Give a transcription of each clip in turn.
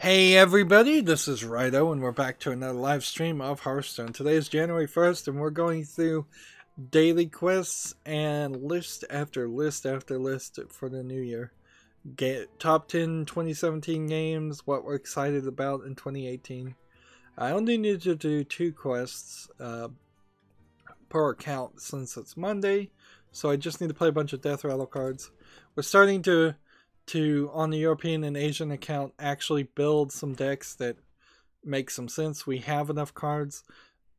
Hey everybody, this is Rydo and we're back to another live stream of Hearthstone. Today is January 1st and we're going through daily quests and list after list after list for the new year. Top 10 2017 games, what we're excited about in 2018. I only need to do 2 quests per account since it's Monday, so I just need to play a bunch of Death Rattle cards. We're starting to on the European and Asian account actually build some decks that make some sense. We have enough cards.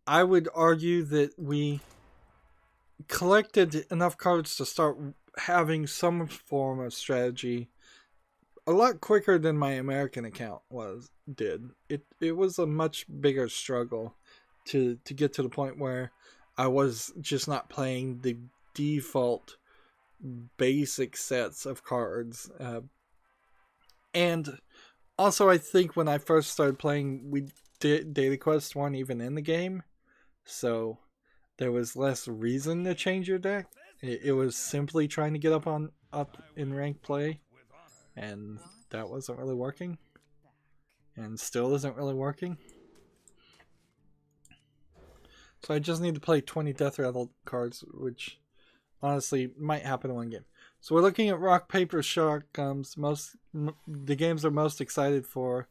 I would argue that we collected enough cards to start having some form of strategy a lot quicker than my American account did. It was a much bigger struggle to get to the point where I was just not playing the default basic sets of cards. And also, I think when I first started playing, daily quests weren't even in the game, so there was less reason to change your deck. It was simply trying to get up in ranked play, and that wasn't really working, and still isn't really working. So I just need to play 20 Death Rattle cards, which honestly might happen in one game. So we're looking at Rock, Paper, Shotguns. The games are most excited for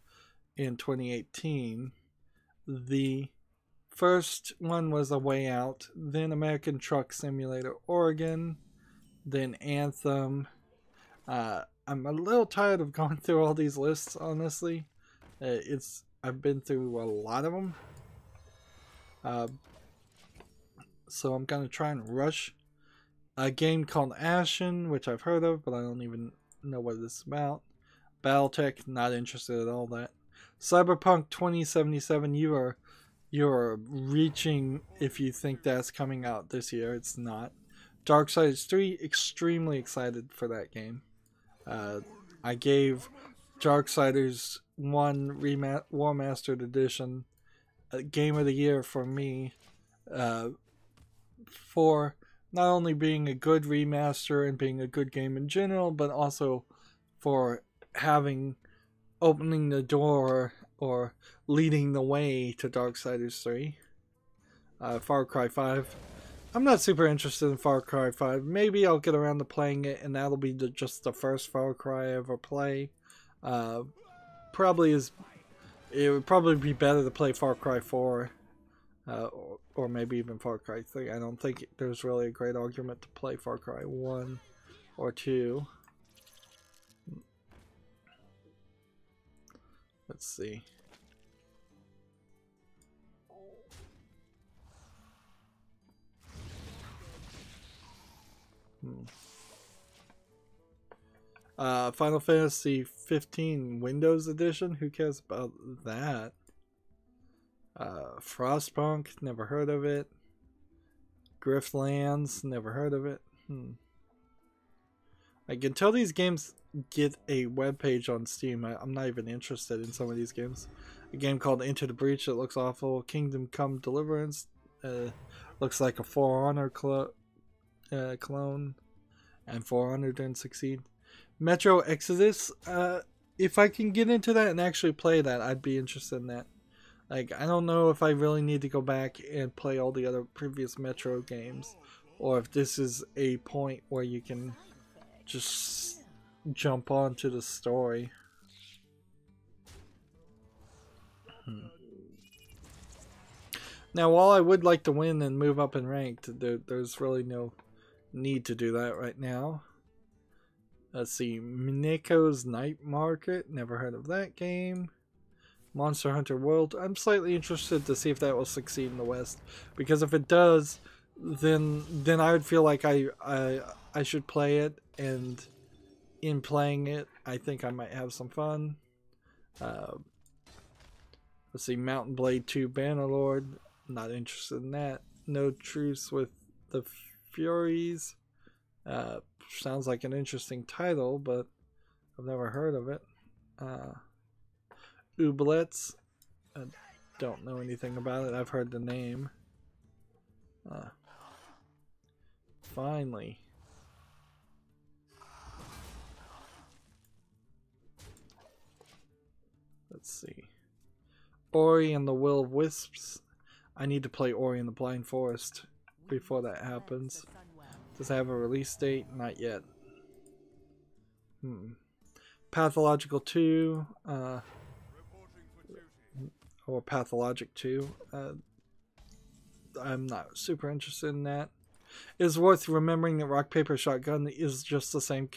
in 2018. The first one was A Way Out, then American Truck Simulator Oregon, then Anthem. I'm a little tired of going through all these lists, honestly. I've been through a lot of them. So I'm going to try and rush a game called Ashen, which I've heard of, but I don't even know what it's about. Battletech, not interested at all that. Cyberpunk 2077, you are reaching if you think that's coming out this year. It's not. Darksiders 3, extremely excited for that game. I gave Darksiders 1 War Mastered Edition Game of the Year for me, for not only being a good remaster and being a good game in general, but also for opening the door or leading the way to Darksiders 3. Far Cry 5. I'm not super interested in Far Cry 5. Maybe I'll get around to playing it, and that'll be just the first Far Cry I ever play. It would probably be better to play Far Cry 4. Or maybe even Far Cry 3. I don't think there's really a great argument to play Far Cry 1 or 2. Let's see. Final Fantasy 15 Windows Edition. Who cares about that? Frostpunk, never heard of it. Griftlands, never heard of it. Like, until these games get a web page on Steam, I'm not even interested in some of these games. A game called Into the Breach that looks awful. Kingdom Come Deliverance looks like a For Honor clone, and For Honor didn't succeed. Metro Exodus, if I can get into that and actually play that, I'd be interested in that. Like, I don't know if I really need to go back and play all the other previous Metro games, or if this is a point where you can just jump onto the story. Now, while I would like to win and move up in ranked, there's really no need to do that right now. Let's see, Mineko's Night Market, never heard of that game. Monster Hunter World, I'm slightly interested to see if that will succeed in the West, because if it does, then I would feel like I should play it, and in playing it, I think I might have some fun. Let's see, Mountain Blade 2 Bannerlord, not interested in that. No Truce with the Furies, sounds like an interesting title, but I've never heard of it. Oubliettes, I don't know anything about it. I've heard the name. Finally. Let's see. Ori and the Will of Wisps. I need to play Ori and the Blind Forest before that happens. Does it have a release date? Not yet. Pathological 2. Or Pathologic 2. I'm not super interested in that. It is worth remembering that Rock Paper Shotgun is just the same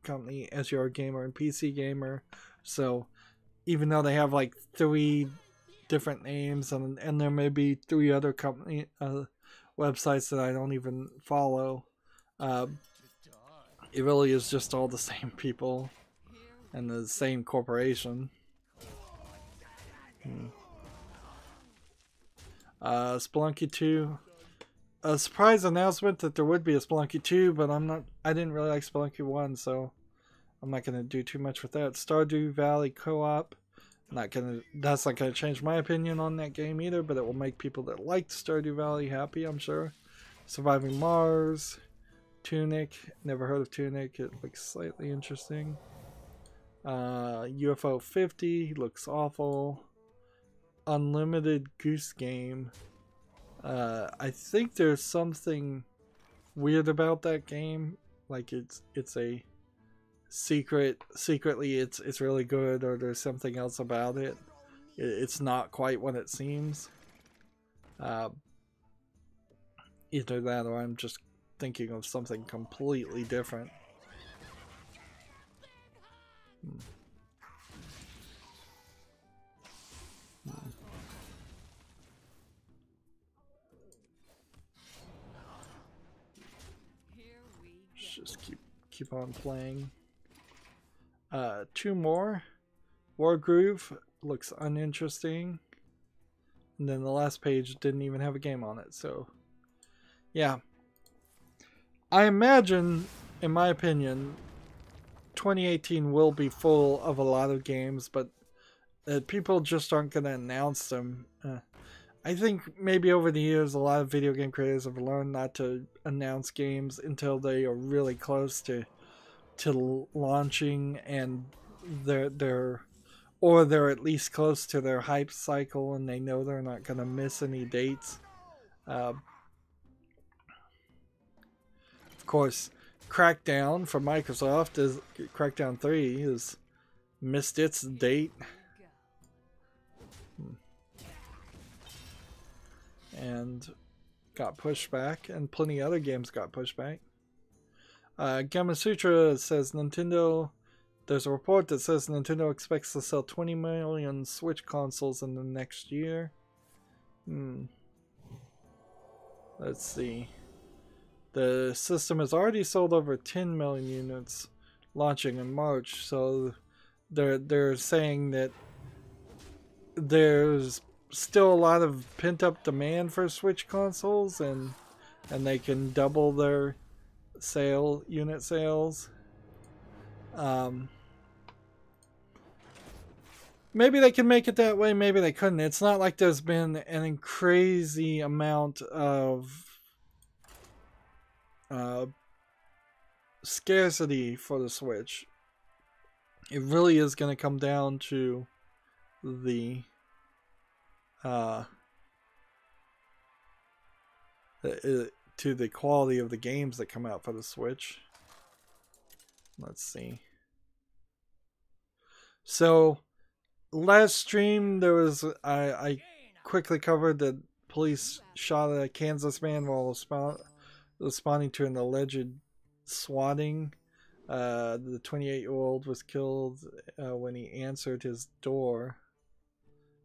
company as Eurogamer and PC Gamer. So even though they have like 3 different names and there may be 3 other company websites that I don't even follow, it really is just all the same people and the same corporation. Spelunky 2. A surprise announcement that there would be a Spelunky 2, but I didn't really like Spelunky 1, so I'm not gonna do too much with that. Stardew Valley Co-op. That's not gonna change my opinion on that game either, but it will make people that liked Stardew Valley happy, I'm sure. Surviving Mars. Tunic. Never heard of Tunic. It looks slightly interesting. UFO 50 looks awful. Unlimited Goose Game. I think there's something weird about that game. Like it's a secretly it's really good, or there's something else about it. It's not quite what it seems. Either that or I'm just thinking of something completely different. Just keep on playing. 2 more. Wargroove looks uninteresting. And then the last page didn't even have a game on it, so yeah. I imagine, in my opinion, 2018 will be full of a lot of games, but people just aren't going to announce them. I think maybe over the years, a lot of video game creators have learned not to announce games until they are really close to launching, and they're at least close to their hype cycle, and they know they're not going to miss any dates. Of course, Crackdown from Microsoft Crackdown 3 has missed its date. And got pushed back, and plenty of other games got pushed back. Gamma Sutra says Nintendo. There's a report that says Nintendo expects to sell 20 million Switch consoles in the next year. Let's see. The system has already sold over 10 million units, launching in March. So they're saying that there's still a lot of pent-up demand for Switch consoles, and they can double their unit sales. Maybe they can make it that way, maybe they couldn't. It's not like there's been an crazy amount of scarcity for the Switch. It really is going to come down to the quality of the games that come out for the Switch. Let's see. So last stream there was I quickly covered that police shot a Kansas man while responding to an alleged swatting. The 28-year-old was killed when he answered his door.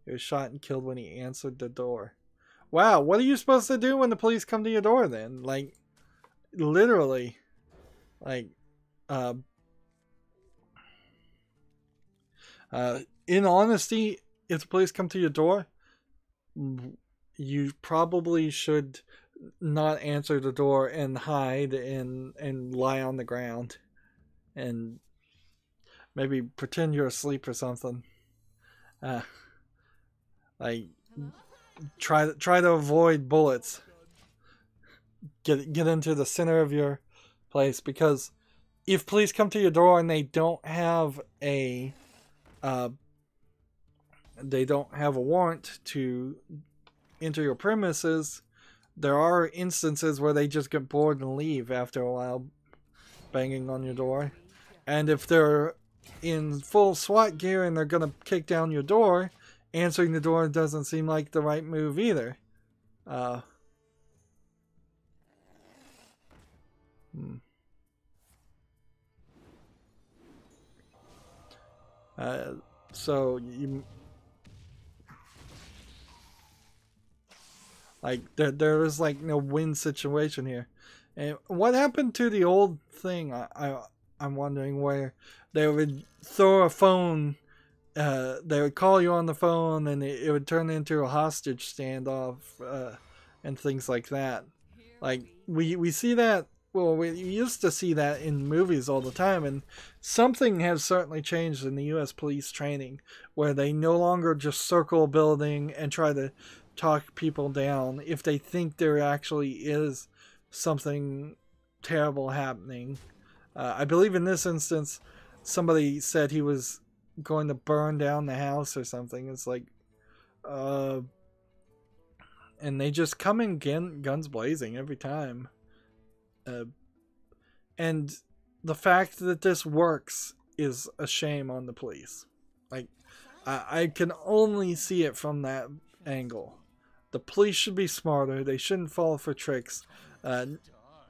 He was shot and killed when he answered the door. Wow, what are you supposed to do when the police come to your door then? Like, literally. Like, in honesty, if the police come to your door, you probably should not answer the door and hide and lie on the ground. And maybe pretend you're asleep or something. Like, try to avoid bullets. Get into the center of your place, because if police come to your door and they don't have a they don't have a warrant to enter your premises, there are instances where they just get bored and leave after a while, banging on your door. And if they're in full SWAT gear and they're gonna kick down your door, answering the door doesn't seem like the right move either. So you like there is like no win situation here. And what happened to the old thing? I'm wondering, where they would throw a phone. They would call you on the phone, and it would turn into a hostage standoff, and things like that. Like we see that. Well, we used to see that in movies all the time, and something has certainly changed in the U.S. police training, where they no longer just circle a building and try to talk people down if they think there actually is something terrible happening. I believe in this instance, somebody said he was going to burn down the house or something. It's like, and they just come in guns blazing every time. And the fact that this works is a shame on the police. Like, I can only see it from that angle. The police should be smarter. They shouldn't fall for tricks.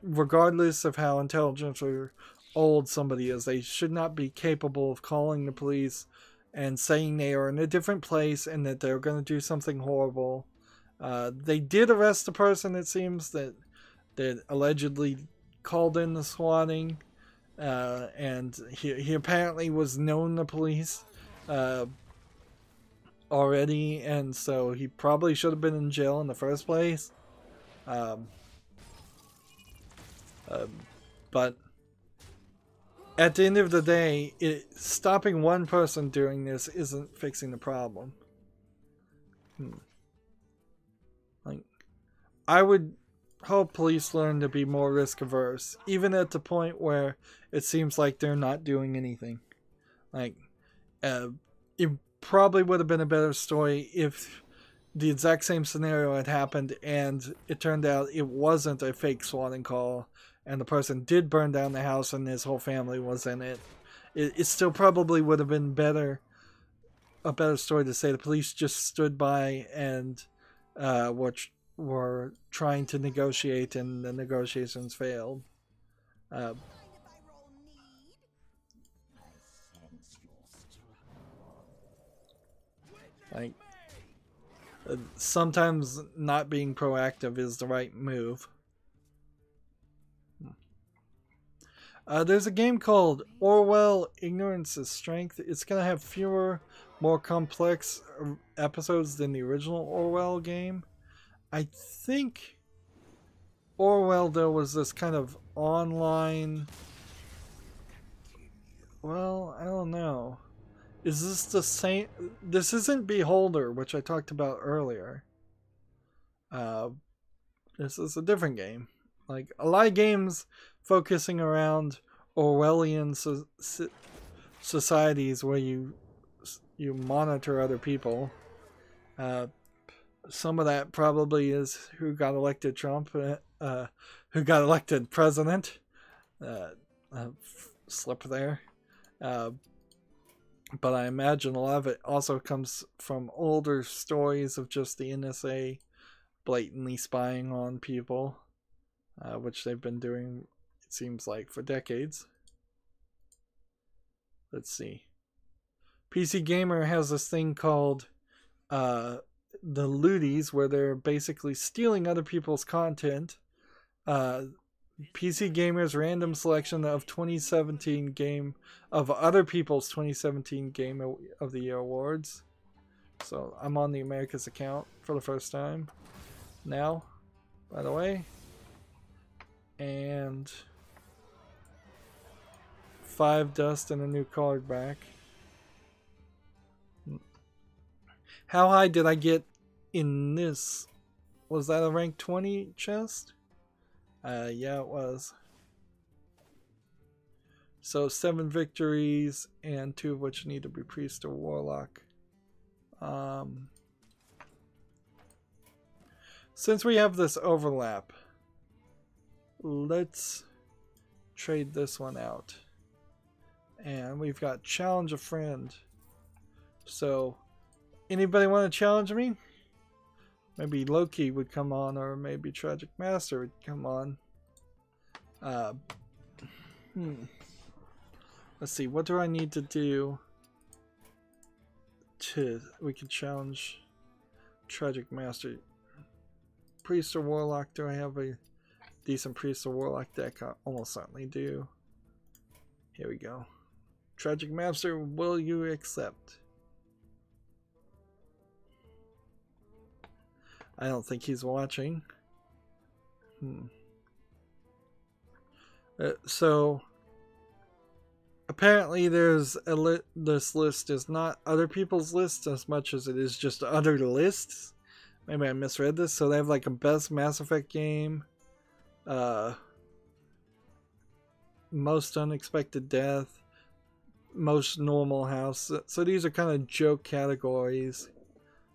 Regardless of how intelligent or old somebody is, they should not be capable of calling the police and saying they are in a different place and that they're going to do something horrible. They did arrest a person, it seems, that allegedly called in the swatting, and he apparently was known to police already, and so he probably should have been in jail in the first place. But at the end of the day, stopping one person doing this isn't fixing the problem. Like, I would hope police learn to be more risk averse, even at the point where it seems like they're not doing anything. Like, it probably would have been a better story if the exact same scenario had happened and it turned out it wasn't a fake swatting call and the person did burn down the house and his whole family was in it. It still probably would have been a better story to say the police just stood by and were trying to negotiate and the negotiations failed. Like, sometimes not being proactive is the right move. There's a game called Orwell Ignorance is Strength. It's going to have fewer, more complex episodes than the original Orwell game. I think Orwell, though, was this kind of online... Well, I don't know. Is this the same? This isn't Beholder, which I talked about earlier. This is a different game. Like, a lot of games focusing around Orwellian societies where you monitor other people. Some of that probably is who got elected Trump, who got elected president. Slip there. But I imagine a lot of it also comes from older stories of just the NSA blatantly spying on people, which they've been doing, it seems like, for decades. Let's see. PC Gamer has this thing called the Looties, where they're basically stealing other people's content. PC Gamer's random selection of 2017 game of other people's 2017 Game of the Year awards. So I'm on the Americas account for the first time now, by the way. And 5 dust and a new card back. How high did I get in this? Was that a rank 20 chest? Yeah, it was. So 7 victories, and 2 of which need to be priest or warlock. Since we have this overlap, let's trade this one out. And we've got challenge a friend. So, anybody want to challenge me? Maybe Loki would come on, or maybe Tragic Master would come on. Let's see, what do I need to do we can challenge Tragic Master? Priest or Warlock? Do I have a decent Priest or Warlock deck? I almost certainly do. Here we go. Tragic Master, will you accept? I don't think he's watching. So apparently there's this list is not other people's lists as much as it is just other lists. Maybe I misread this. So they have like a best Mass Effect game, most unexpected death, most normal house. So these are kind of joke categories.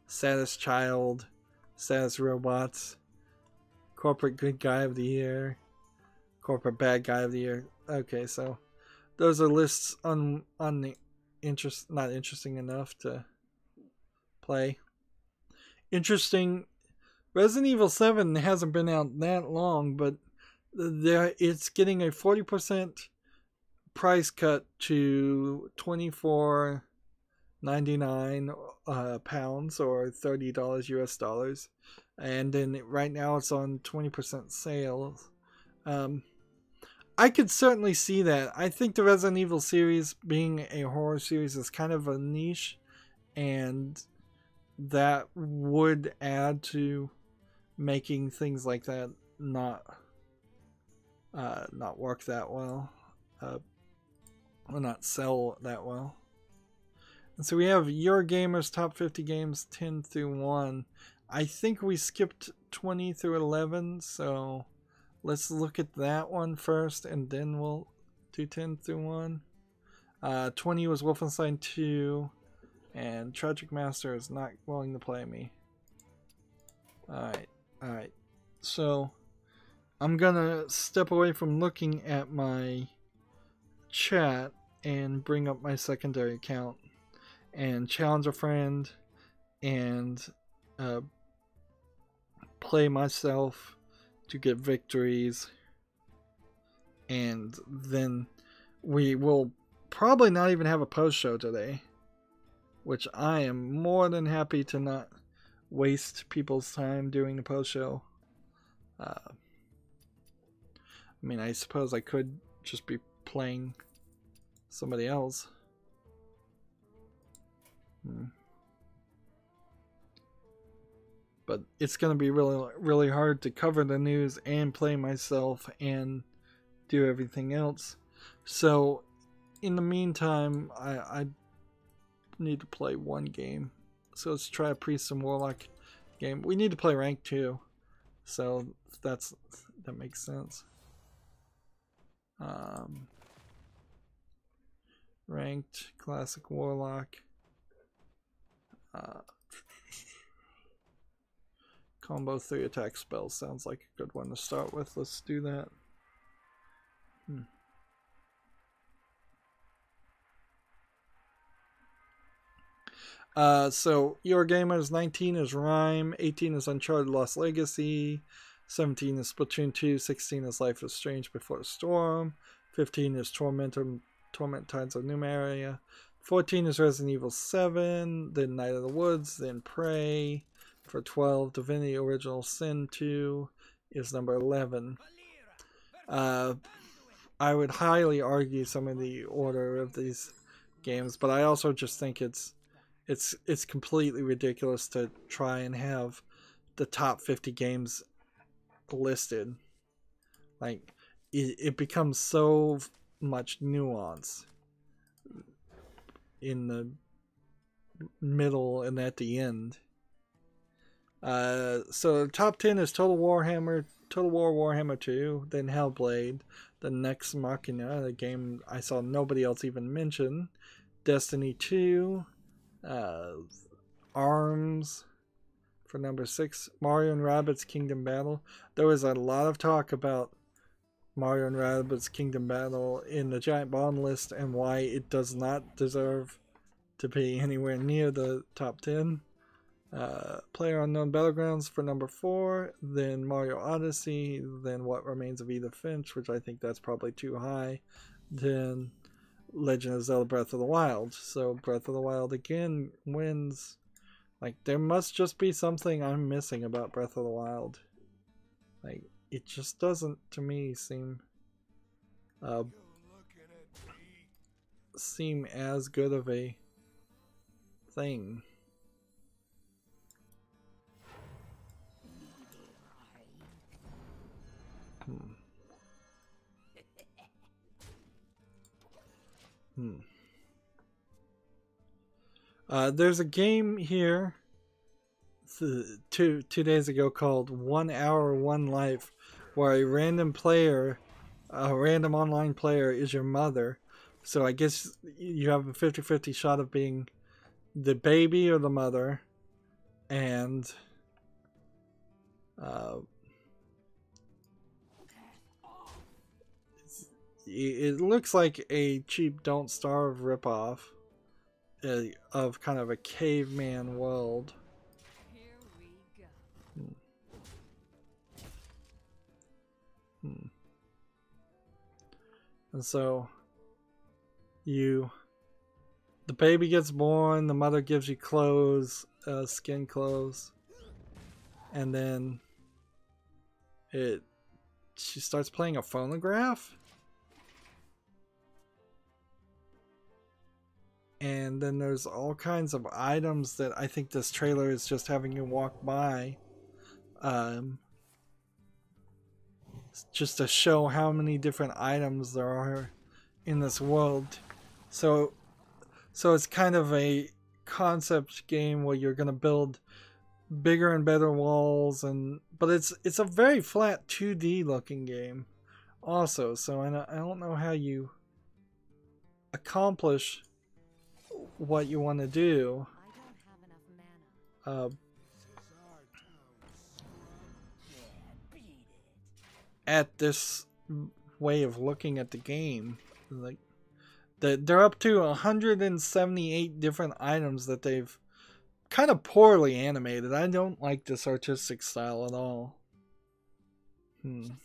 Saddest child, saddest robots, corporate good guy of the year, corporate bad guy of the year. Okay, so those are lists on the not interesting enough to play. Interesting. Resident Evil 7 hasn't been out that long, but it's getting a 40% price cut to $24.99 pounds, or $30 US dollars, and then right now it's on 20% sale. I could certainly see that. I think the Resident Evil series, being a horror series, is kind of a niche, and that would add to making things like that not work that well, or not sell that well. And so we have Eurogamer's top 50 games 10 through 1. I think we skipped 20 through 11, so let's look at that one first, and then we'll do 10 through 1. 20 was Wolfenstein 2, and Tragic Master is not willing to play me. Alright. So, I'm gonna step away from looking at my chat and bring up my secondary account and challenge a friend and play myself to get victories, and then we will probably not even have a post show today, which I am more than happy to not waste people's time doing the post show. I mean, I suppose I could just be playing somebody else. But it's going to be really hard to cover the news and play myself and do everything else. So, in the meantime, I need to play one game. So let's try a Priest and Warlock game. We need to play ranked too. So that makes sense. Ranked, classic Warlock. Combo 3 attack spells sounds like a good one to start with. Let's do that. So Eurogamer's 19 is Rime, 18 is Uncharted Lost Legacy, 17 is Splatoon 2, 16 is Life is Strange Before the Storm, 15 is Torment Tides of Numeria, 14 is Resident Evil 7, then Night of the Woods, then Prey. For 12, Divinity Original Sin 2 is number 11. I would highly argue some of the order of these games, but I also just think it's completely ridiculous to try and have the top 50 games listed. Like, it becomes so much nuance in the middle and at the end. So top 10 is Total War Warhammer 2, then Hellblade, the Next Machina, the game I saw nobody else even mention, Destiny 2, Arms for number 6. Mario and Rabbids Kingdom Battle. There was a lot of talk about Mario and Rabbids Kingdom Battle in the Giant Bomb list and why it does not deserve to be anywhere near the top 10. PlayerUnknown Battlegrounds for number 4, then Mario Odyssey, then What Remains of Edith Finch, which I think that's probably too high, then Legend of Zelda Breath of the Wild. So Breath of the Wild again wins. Like, there must just be something I'm missing about Breath of the Wild. Like, it just doesn't, to me, seem as good of a thing. There's a game here 2 days ago called 1 Hour 1 Life, where a random online player is your mother. So I guess you have a 50-50 shot of being the baby or the mother, and it looks like a cheap Don't Starve ripoff of kind of a caveman world. Here we go. And so the baby gets born, the mother gives you clothes, skin clothes, and then she starts playing a phonograph. And then there's all kinds of items that I think this trailer is just having you walk by. Just to show how many different items there are in this world. So it's kind of a concept game where you're going to build bigger and better walls, but it's a very flat 2D looking game also. So I don't know how you accomplish what you want to do. At this way of looking at the game, like they're up to 178 different items that they've kind of poorly animated. I don't like this artistic style at all. And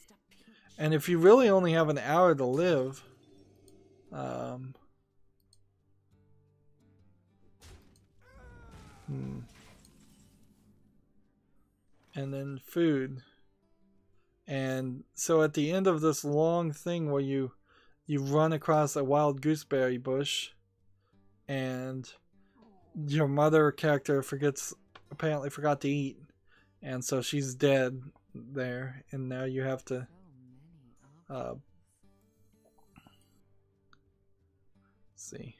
if you really only have an hour to live, and then food. And so at the end of this long thing where you run across a wild gooseberry bush, and your mother character apparently forgot to eat, and so she's dead there, and now you have to see.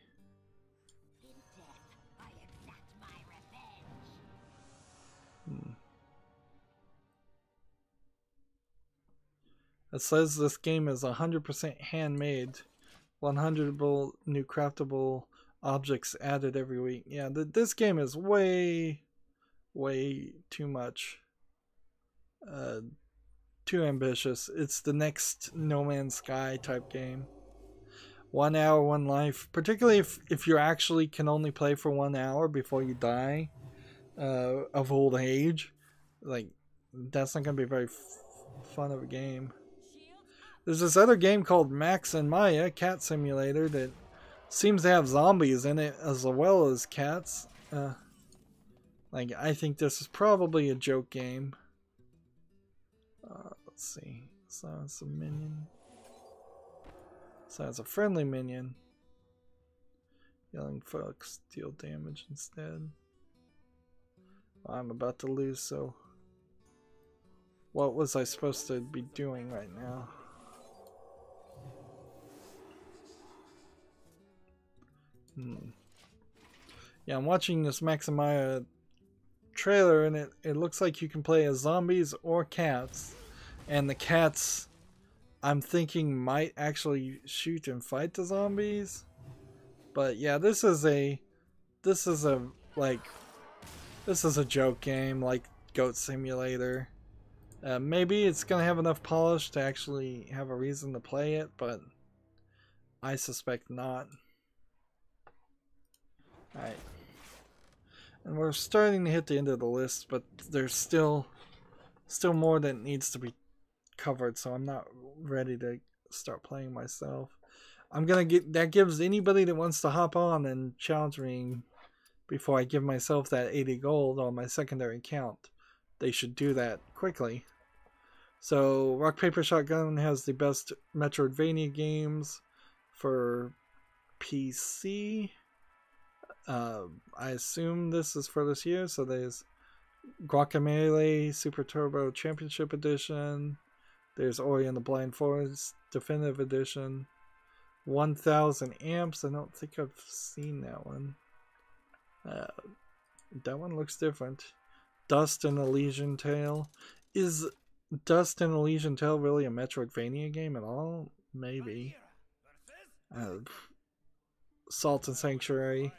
It says this game is 100% handmade, 100 new craftable objects added every week. Yeah, this game is way too much, too ambitious. It's the next No Man's Sky type game. 1 hour, 1 life. Particularly if you actually can only play for 1 hour before you die of old age. Like, that's not going to be very fun of a game. There's this other game called Max and Maya, Cat Simulator, that seems to have zombies in it as well as cats. Like, I think this is probably a joke game. Let's see. So it's a minion. So it's a friendly minion. Yelling folks deal damage instead. I'm about to lose, so what was I supposed to be doing right now? Yeah, I'm watching this Max and Maya trailer, and it looks like you can play as zombies or cats. And the cats, I'm thinking, might actually shoot and fight the zombies. But yeah, this is a like This is a joke game like Goat Simulator. Maybe it's gonna have enough polish to actually have a reason to play it, but I suspect not. Alright. And we're starting to hit the end of the list, but there's still more that needs to be covered, so I'm not ready to start playing myself. I'm gonna get that gives anybody that wants to hop on and challenge me before I give myself that 80 gold on my secondary account. They should do that quickly. So Rock Paper Shotgun has the best Metroidvania games for PC. I assume this is for this year, so there's Guacamelee Super Turbo Championship Edition. There's Ori and the Blind Forest Definitive Edition. 1000 amps. I don't think I've seen that one. That one looks different. Dust and Elysian Tale. Is Dust and Elysian Tale really a Metroidvania game at all? Maybe. Salt and Sanctuary.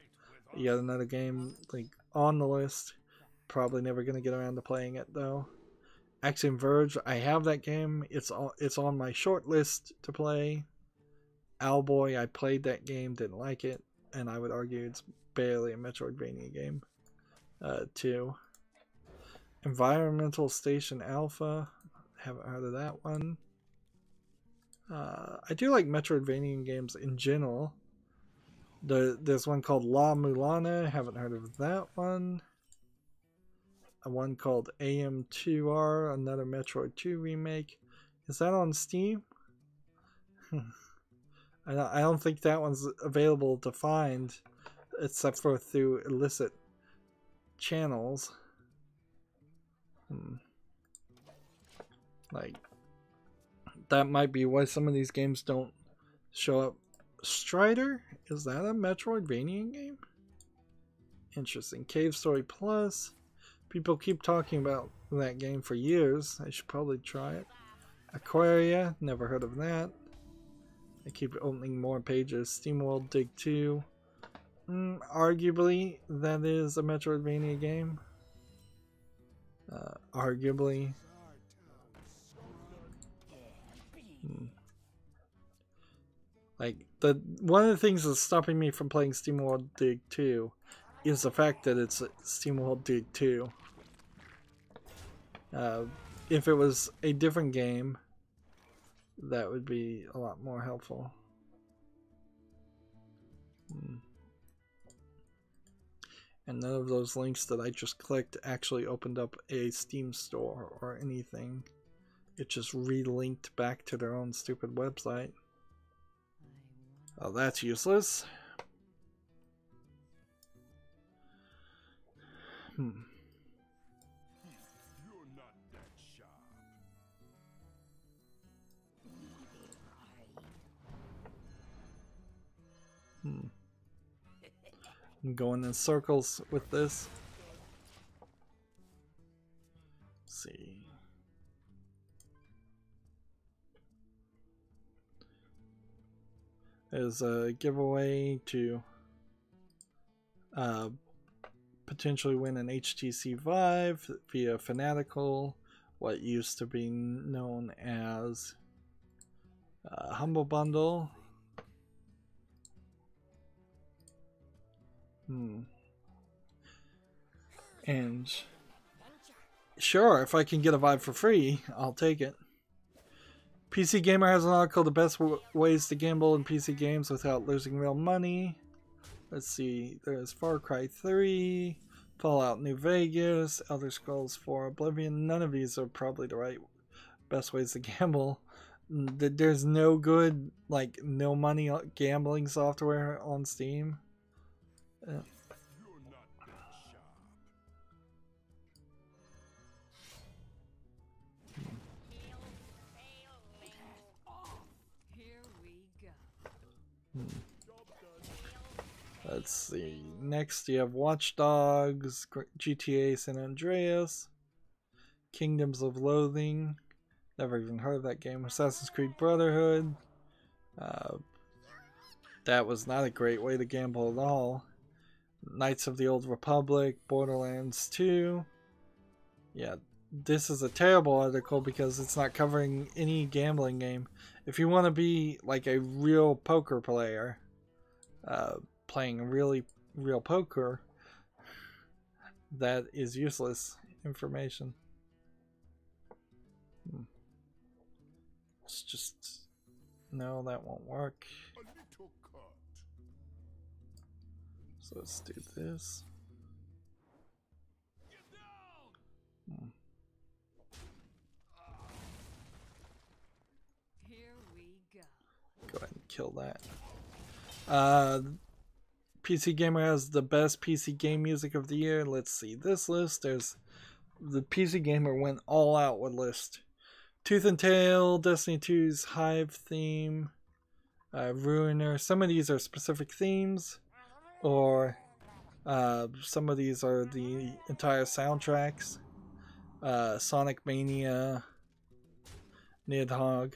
Yet another game like on the list. Probably never gonna get around to playing it though. Axiom Verge. I have that game. It's on my short list to play. Owlboy. I played that game. Didn't like it, and I would argue it's barely a Metroidvania game. 2. Environmental Station Alpha. Haven't heard of that one. I do like Metroidvania games in general. There's one called La Mulana. Haven't heard of that one. One called AM2R, another Metroid 2 remake. Is that on Steam? I don't think that one's available to find except for through illicit channels. Like, that might be why some of these games don't show up. Strider? Is that a Metroidvania game? Interesting. Cave Story Plus. People keep talking about that game for years. I should probably try it. Aquaria. Never heard of that. I keep opening more pages. SteamWorld Dig 2. Arguably, that is a Metroidvania game. Arguably. Like, one of the things that's stopping me from playing SteamWorld Dig 2 is the fact that it's SteamWorld Dig 2. If it was a different game, that would be a lot more helpful. And none of those links that I just clicked actually opened up a Steam store or anything. It just relinked back to their own stupid website. Oh, that's useless. I'm going in circles with this. Let's see. There's a giveaway to potentially win an HTC Vive via Fanatical, what used to be known as Humble Bundle. And sure, if I can get a Vive for free, I'll take it. PC Gamer has an article, the best ways to gamble in PC games without losing real money. Let's see, there's Far Cry 3, Fallout New Vegas, Elder Scrolls 4 Oblivion. None of these are probably the right best ways to gamble. There's no good, like, no money gambling software on Steam. Let's see. Next, you have Watch Dogs, GTA San Andreas, Kingdoms of Loathing. Never even heard of that game. Assassin's Creed Brotherhood. That was not a great way to gamble at all. Knights of the Old Republic, Borderlands 2. Yeah, this is a terrible article because it's not covering any gambling game. If you want to be like a real poker player, playing really real poker, that is useless information. It's just, no, that won't work. So let's do this. Here we go. Go ahead and kill that. PC Gamer has the best PC game music of the year. Let's see this list. There's the PC Gamer went all out with list. Tooth and Tail, Destiny 2's Hive theme, Ruiner. Some of these are specific themes, or some of these are the entire soundtracks. Sonic Mania, Nidhogg.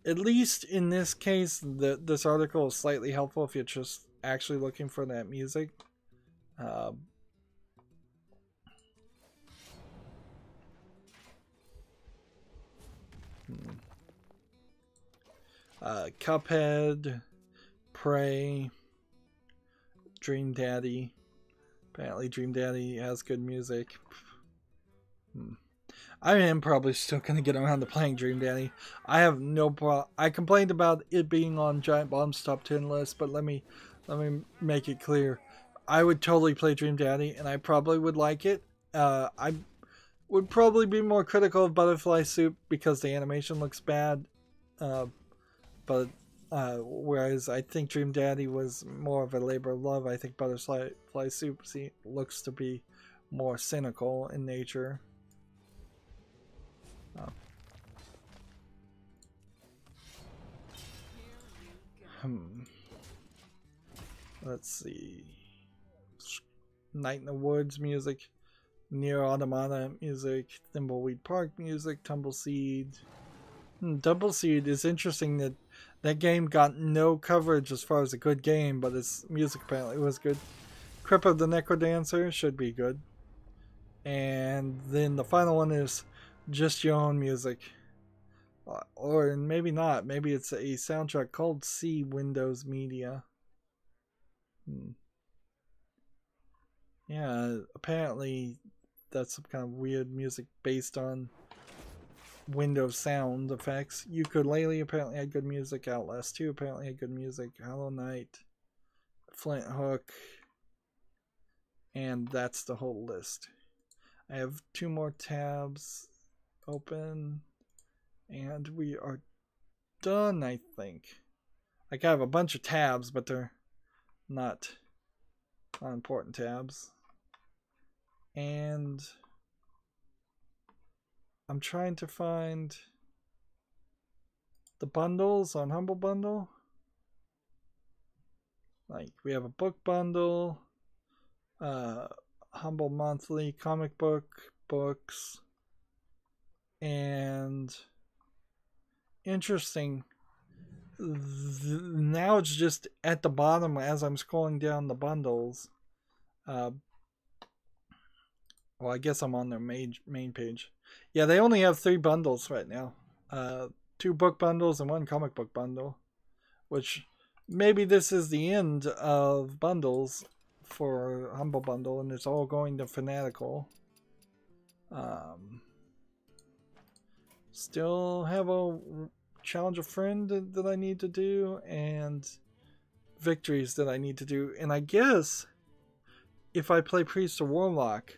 At least in this case, this article is slightly helpful if you're just actually looking for that music. Cuphead, Prey, Dream Daddy. Apparently Dream Daddy has good music. I am probably still going to get around to playing Dream Daddy. I have no problem. I complained about it being on Giant Bomb's top 10 list, but let me make it clear. I would totally play Dream Daddy, and I probably would like it. I would probably be more critical of Butterfly Soup because the animation looks bad. Whereas I think Dream Daddy was more of a labor of love, I think Butterfly Soup looks to be more cynical in nature. Let's see. Night in the Woods music, Near Automata music, Thimbleweed Park music, Tumbleseed. Tumbleseed is interesting that that game got no coverage as far as a good game, but its music apparently was good. Crypt of the Necrodancer should be good. And then the final one is Just Your Own Music. Or maybe not. Maybe it's a soundtrack called C Windows Media. Yeah, apparently that's some kind of weird music based on Windows sound effects. Ukulele apparently had good music. Outlast 2 apparently had good music. Hollow Knight, Flint Hook, and that's the whole list. I have 2 more tabs open, and we are done, I think. Like, I have a bunch of tabs, but they're not important tabs. And I'm trying to find the bundles on Humble Bundle. Like, we have a book bundle, Humble Monthly, comic books, and interesting. Now it's just at the bottom as I'm scrolling down the bundles. Well, I guess I'm on their main page. Yeah, they only have 3 bundles right now. 2 book bundles and 1 comic book bundle. Which, maybe this is the end of bundles for Humble Bundle, and it's all going to Fanatical. Still have a challenge a friend that I need to do, and victories that I need to do. And I guess if I play Priest or Warlock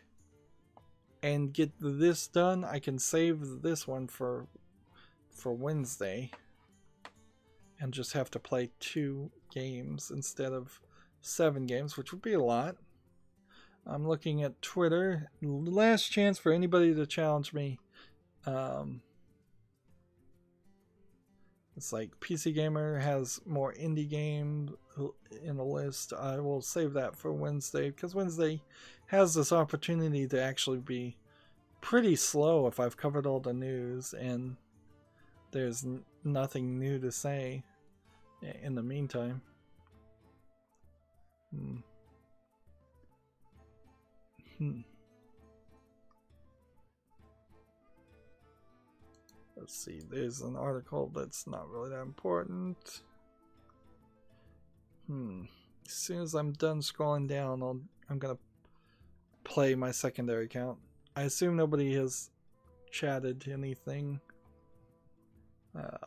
and get this done, I can save this one for Wednesday and just have to play 2 games instead of 7 games, which would be a lot. I'm looking at Twitter. Last chance for anybody to challenge me. It's like PC Gamer has more indie games in the list. I will save that for Wednesday because Wednesday has this opportunity to actually be pretty slow if I've covered all the news and there's nothing new to say in the meantime. Let's see, there's an article that's not really that important. As soon as I'm done scrolling down, I'm gonna play my secondary account. I assume nobody has chatted anything.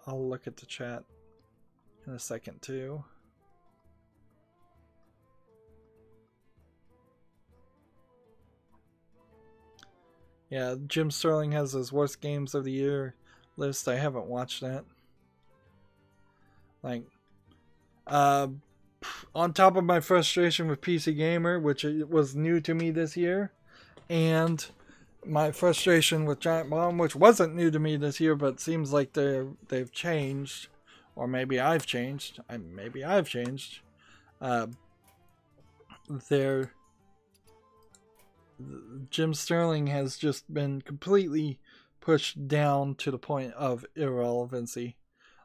I'll look at the chat in a second too. Yeah, Jim Sterling has his worst games of the year list. I haven't watched that. Like, on top of my frustration with PC Gamer, which was new to me this year, and my frustration with Giant Bomb, which wasn't new to me this year, but seems like they've changed, or maybe I've changed. Maybe I've changed. Jim Sterling has just been completely pushed down to the point of irrelevancy.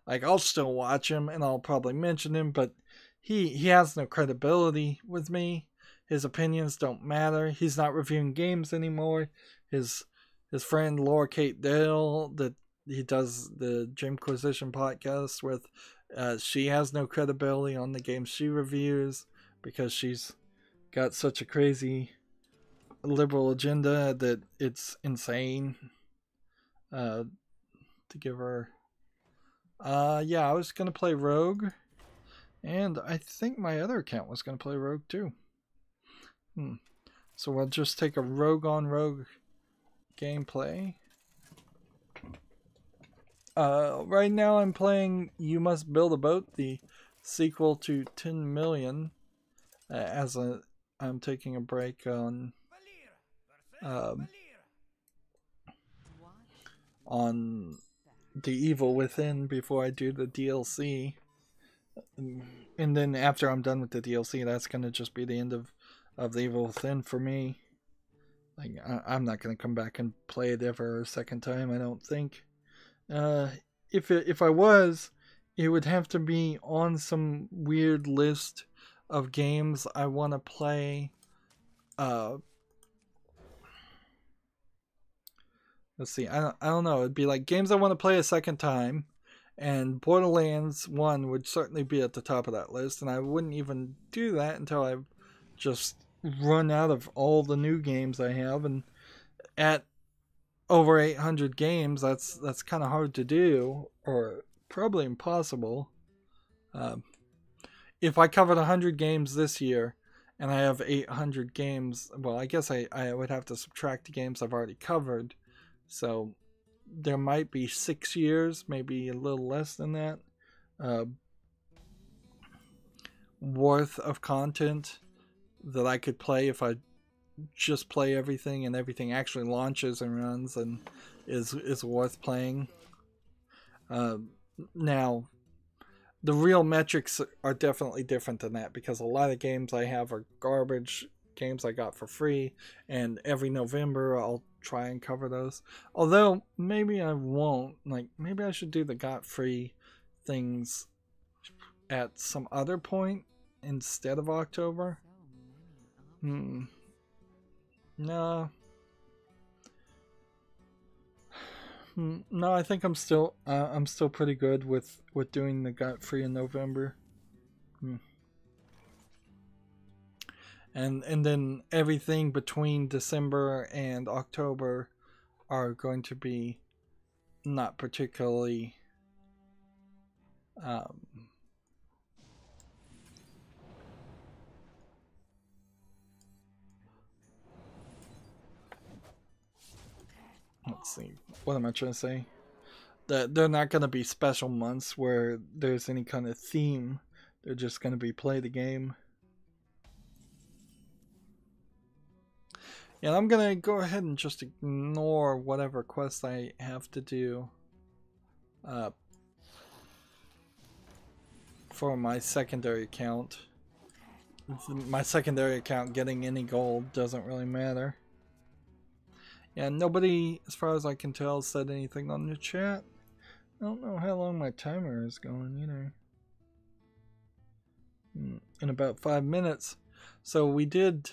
Like, I'll still watch him and I'll probably mention him, but he has no credibility with me. His opinions don't matter. He's not reviewing games anymore. His friend Laura Kate Dale, that he does the Jimquisition podcast with, she has no credibility on the games she reviews because she's got such a crazy liberal agenda that it's insane. To give her, yeah, I was gonna play Rogue, and I think my other account was gonna play Rogue too. So we'll just take a Rogue on Rogue gameplay. Right now I'm playing You Must Build a Boat, the sequel to 10 Million. I'm taking a break on The Evil Within before I do the DLC. And then after I'm done with the DLC, that's going to just be the end of The Evil Within for me. Like, I'm not going to come back and play it ever a second time, I don't think. If I was, it would have to be on some weird list of games I want to play. Let's see, I don't know. It'd be like games I want to play a second time, and Borderlands 1 would certainly be at the top of that list, and I wouldn't even do that until I've just run out of all the new games I have, and at over 800 games, that's kind of hard to do, or probably impossible. If I covered 100 games this year, and I have 800 games, well, I guess I would have to subtract the games I've already covered. So there might be 6 years, maybe a little less than that, worth of content that I could play if I just play everything and everything actually launches and runs and is worth playing. Now, the real metrics are definitely different than that, because a lot of games I have are garbage games I got for free, and every November I'll try and cover those. Although maybe I won't. Like, maybe I should do the got free things at some other point instead of October. No. No, I think I'm still pretty good with doing the got free in November. And then everything between December and October are going to be not particularly let's see, what am I trying to say? That they're not going to be special months where there's any kind of theme. They're just going to be play the game. And I'm going to go ahead and just ignore whatever quest I have to do for my secondary account. My secondary account getting any gold doesn't really matter. And nobody, as far as I can tell, said anything on the chat. I don't know how long my timer is going either. In about 5 minutes. So we did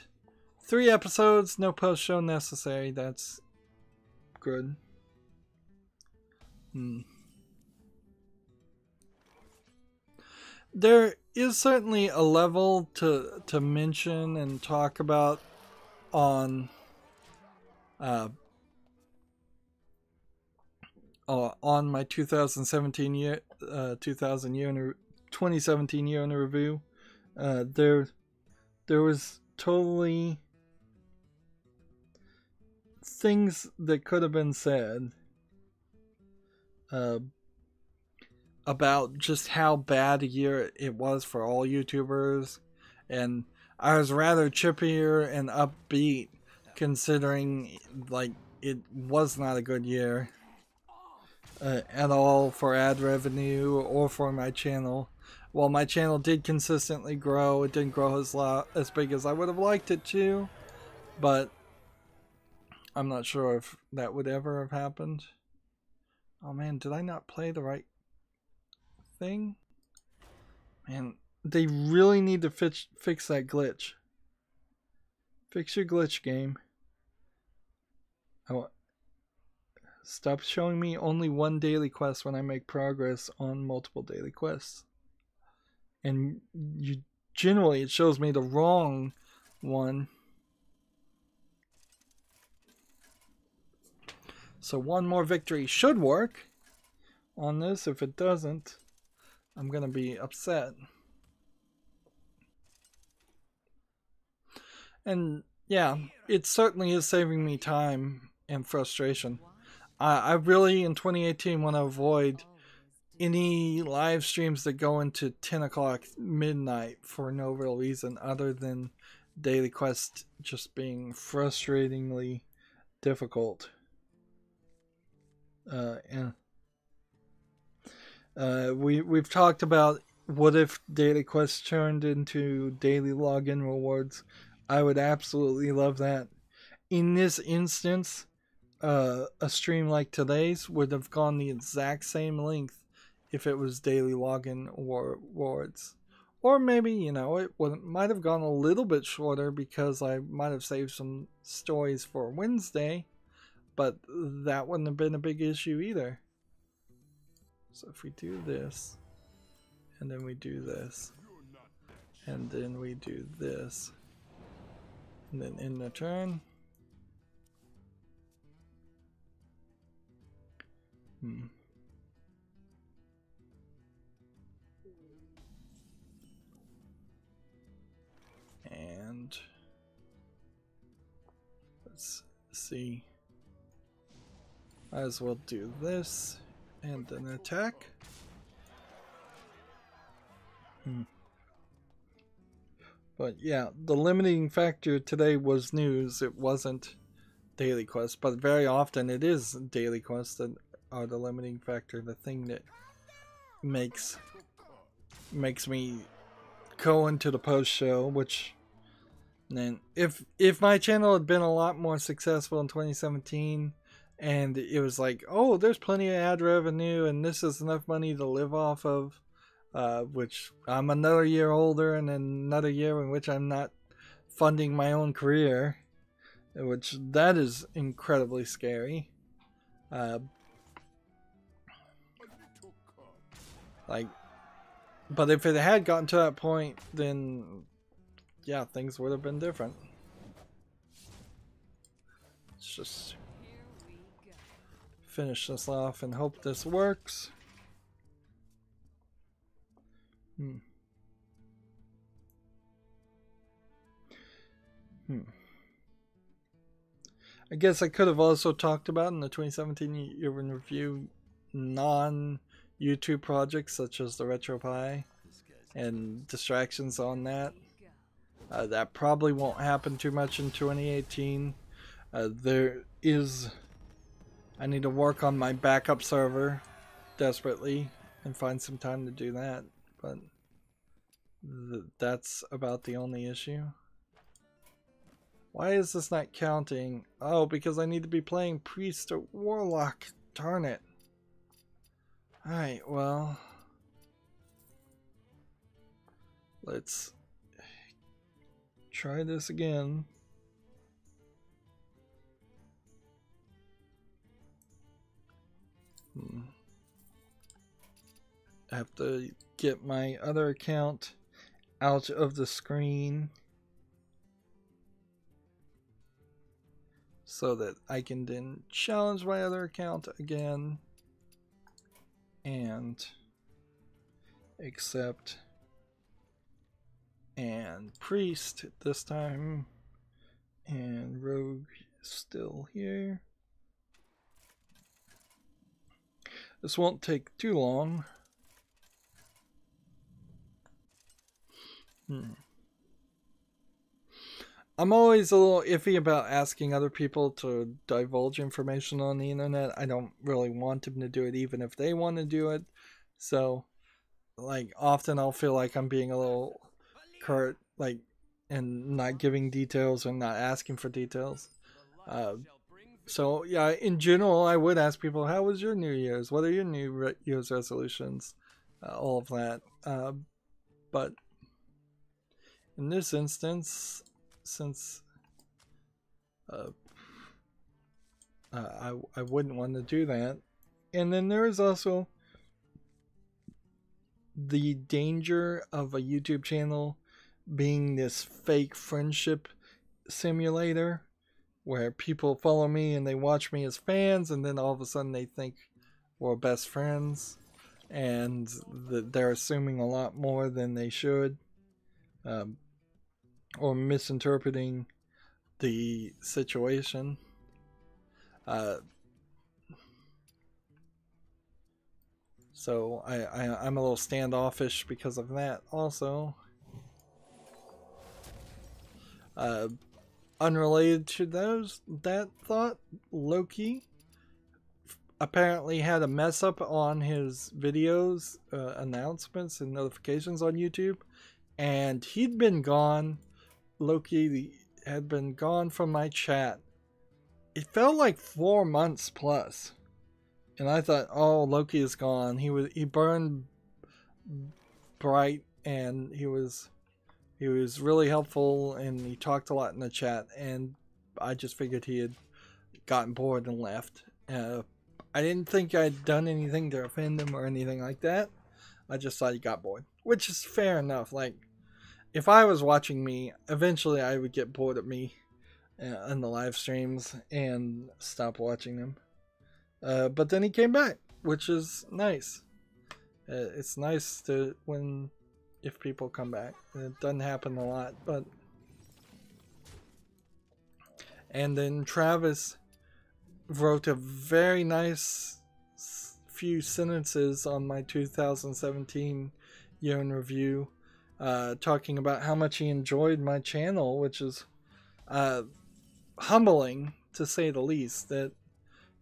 3 episodes, no post show necessary. That's good. There is certainly a level to mention and talk about on my 2017 year 2017 year in review. There was totally things that could have been said about just how bad a year it was for all YouTubers, and I was rather chippier and upbeat considering like it was not a good year at all for ad revenue or for my channel. While my channel did consistently grow, it didn't grow as big as I would have liked it to, but I'm not sure if that would ever have happened. Oh man, did I not play the right thing? Man, they really need to fix that glitch. Fix your glitch, game. Stop showing me only one daily quest when I make progress on multiple daily quests. And generally it shows me the wrong one. So one more victory should work on this. If it doesn't, I'm gonna be upset. And yeah, it certainly is saving me time and frustration. I really, in 2018, want to avoid any live streams that go into 10 o'clock midnight for no real reason other than daily quest just being frustratingly difficult. We've talked about what if daily quests turned into daily login rewards. I would absolutely love that. In this instance, a stream like today's would have gone the exact same length if it was daily login rewards. Or maybe, you know, it might have gone a little bit shorter because I might have saved some stories for Wednesday, but that wouldn't have been a big issue either. So if we do this, and then we do this, and then we do this, and then end the turn. And let's see. Might as well do this and an attack. But yeah, the limiting factor today was news. It wasn't daily quests, but very often it is daily quests that are the limiting factor, the thing that makes me go into the post show. Which then if my channel had been a lot more successful in 2017 and it was like, oh, there's plenty of ad revenue and this is enough money to live off of, which I'm another year older and another year in which I'm not funding my own career, which that is incredibly scary. But if it had gotten to that point, then yeah, things would have been different. Let's just finish this off and hope this works. I guess I could have also talked about in the 2017 year in review non-YouTube projects such as the RetroPie and distractions on that. That probably won't happen too much in 2018. I need to work on my backup server desperately and find some time to do that, but that's about the only issue. Why is this not counting? Oh, because I need to be playing Priest or Warlock. Darn it. Alright, well, let's try this again. I have to get my other account out of the screen so that I can then challenge my other account again and accept and priest this time, and rogue is still here. This won't take too long. I'm always a little iffy about asking other people to divulge information on the internet. I don't really want them to do it even if they want to do it. So, like, often I'll feel like I'm being a little curt, like, and not giving details and not asking for details. So, yeah, in general, I would ask people, how was your New Year's? What are your New Year's resolutions? All of that. But in this instance, since I wouldn't want to do that. And then there is also the danger of a YouTube channel being this fake friendship simulator where people follow me and they watch me as fans, and then all of a sudden they think we're best friends, and they're assuming a lot more than they should, or misinterpreting the situation. So I'm a little standoffish because of that also. Unrelated to that thought, Loki apparently had a mess up on his videos, announcements and notifications on YouTube, and he'd been gone. Loki had been gone from my chat. It felt like 4 months plus, and I thought, oh, Loki is gone. He burned bright, and he was really helpful, and he talked a lot in the chat, and I just figured he had gotten bored and left. I didn't think I'd done anything to offend him or anything like that. I just thought he got bored, which is fair enough. Like, if I was watching me, eventually I would get bored of me in the live streams and stop watching them. But then he came back, which is nice. It's nice to if people come back. It doesn't happen a lot, but. And then Travis wrote a very nice few sentences on my 2017 year in review, talking about how much he enjoyed my channel, which is humbling to say the least, that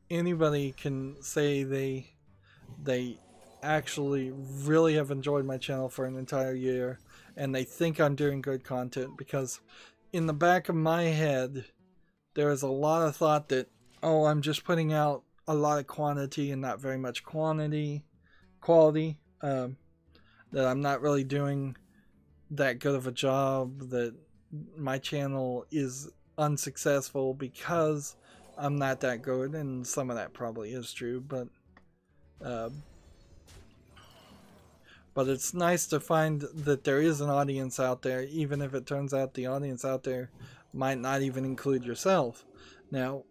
anybody can say they actually really have enjoyed my channel for an entire year and they think I'm doing good content, because in the back of my head there is a lot of thought that, oh, I'm just putting out a lot of quantity and not very much quality, that I'm not really doing that good of a job, that my channel is unsuccessful because I'm not that good, and some of that probably is true, but it's nice to find that there is an audience out there, even if it turns out the audience out there might not even include yourself. Now,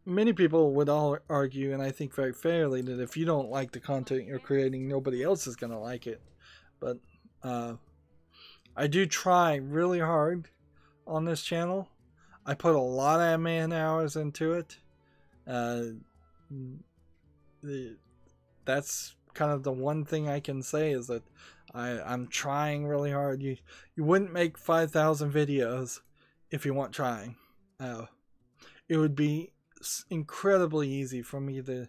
many people would all argue, and I think very fairly, that if you don't like the content you're creating, nobody else is going to like it. But I do try really hard on this channel. I put a lot of man hours into it. That's kind of the one thing I can say, is that I'm trying really hard. You wouldn't make 5,000 videos if you weren't trying. It would be incredibly easy for me to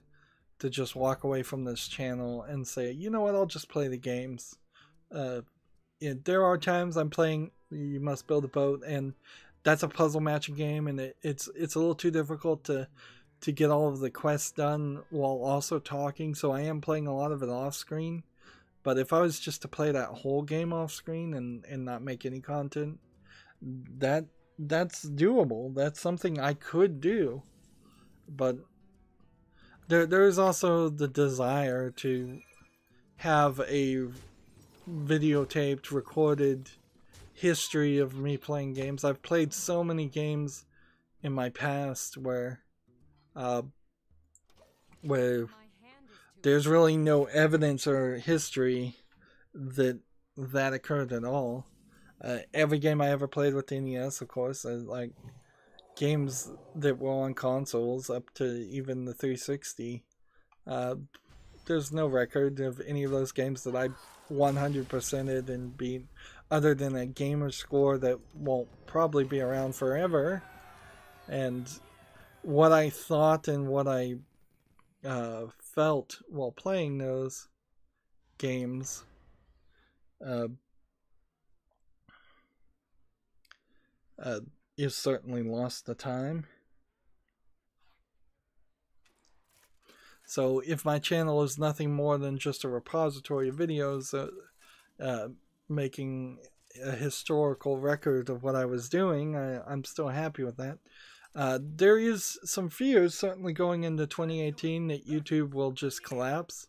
just walk away from this channel and say, you know what, I'll just play the games. There are times I'm playing You Must Build a Boat, and that's a puzzle matching game, and it's a little too difficult to get all of the quests done while also talking, so I am playing a lot of it off screen. But if I was just to play that whole game off screen and not make any content, that's doable. That's something I could do. But there is also the desire to have a videotaped, recorded history of me playing games. I've played so many games in my past where there's really no evidence or history that occurred at all. Every game I ever played with the NES, of course, like games that were on consoles up to even the 360. There's no record of any of those games that I 100%ed and beat, other than a gamer score that won't probably be around forever. And what I thought and what I felt while playing those games is certainly lost to time. So if my channel is nothing more than just a repository of videos making a historical record of what I was doing, I'm still happy with that. There is some fears certainly going into 2018 that YouTube will just collapse.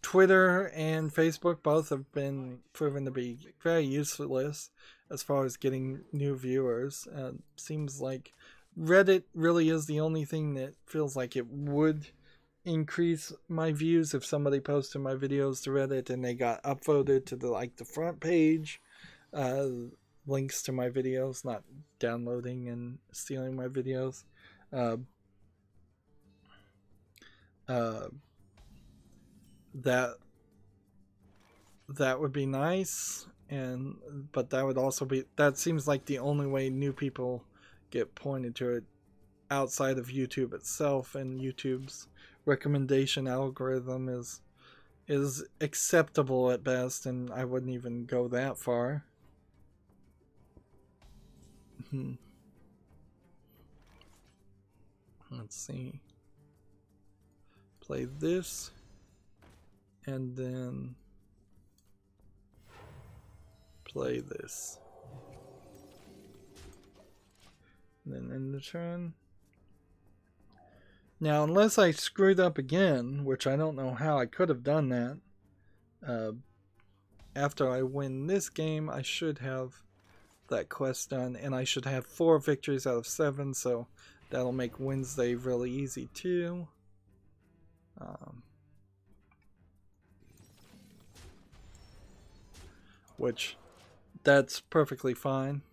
Twitter and Facebook both have been proven to be very useless as far as getting new viewers. Seems like Reddit really is the only thing that feels like it would increase my views if somebody posted my videos to Reddit and they got upvoted to the front page. Links to my videos, not downloading and stealing my videos. That would be nice, but that would also be, that seems like the only way new people get pointed to it outside of YouTube itself, and YouTube's recommendation algorithm is acceptable at best, and I wouldn't even go that far. Let's see. Play this, and then play this. And then end the turn. Now, unless I screwed up again, which I don't know how I could have done that, after I win this game, I should have that quest done, and I should have 4 victories out of 7, so that'll make Wednesday really easy too. Which, that's perfectly fine.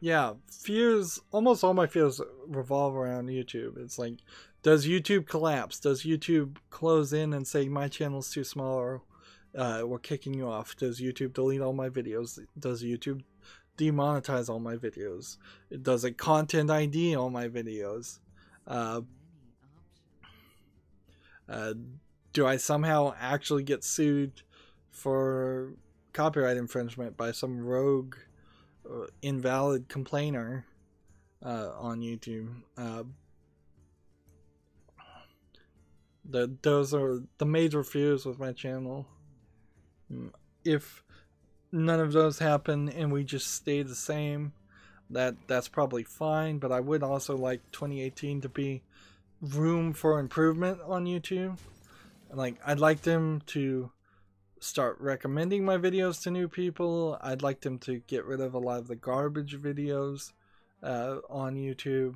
Yeah, fears, almost all my fears revolve around YouTube. It's like, does YouTube collapse? Does YouTube close in and say my channel's too small, or we're kicking you off? Does YouTube delete all my videos? Does YouTube demonetize all my videos? Does it content ID all my videos? Do I somehow actually get sued for copyright infringement by some rogue invalid complainer on YouTube? Those are the major fears with my channel. If none of those happen and we just stay the same, that's probably fine, but I would also like 2018 to be room for improvement on YouTube. Like, I'd like them to start recommending my videos to new people. I'd like them to get rid of a lot of the garbage videos on YouTube.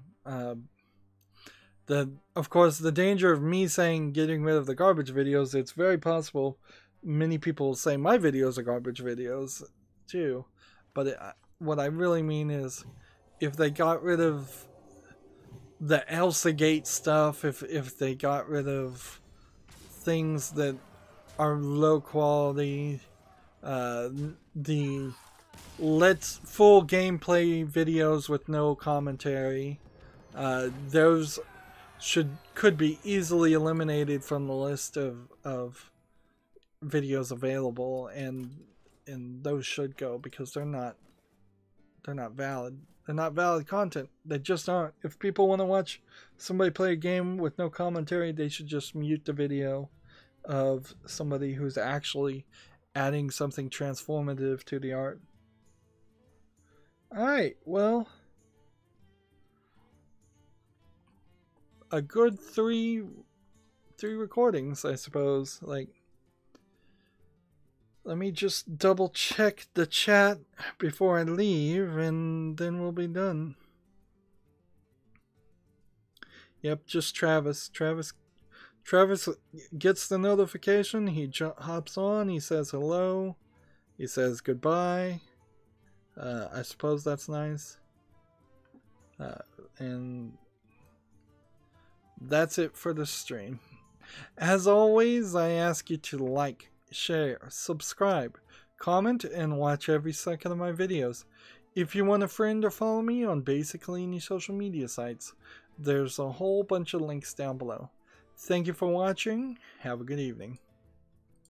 Of course, the danger of me saying getting rid of the garbage videos, it's very possible many people say my videos are garbage videos too. But what I really mean is, if they got rid of the Elsa Gate stuff, if they got rid of things that are low quality, the full gameplay videos with no commentary, those could be easily eliminated from the list of videos available, and those should go, because they're not valid. They're not valid content. They just aren't. If people want to watch somebody play a game with no commentary, they should just mute the video of somebody who's actually adding something transformative to the art. Alright, well, a good 3 3 recordings, I suppose. Like, let me just double check the chat before I leave, and then we'll be done. Yep, just Travis. Travis gets the notification. He hops on. He says hello. He says goodbye. I suppose that's nice. And that's it for the stream. As always, I ask you to like, share, subscribe, comment, and watch every second of my videos. If you want a friend or follow me on basically any social media sites, there's a whole bunch of links down below. Thank you for watching. Have a good evening.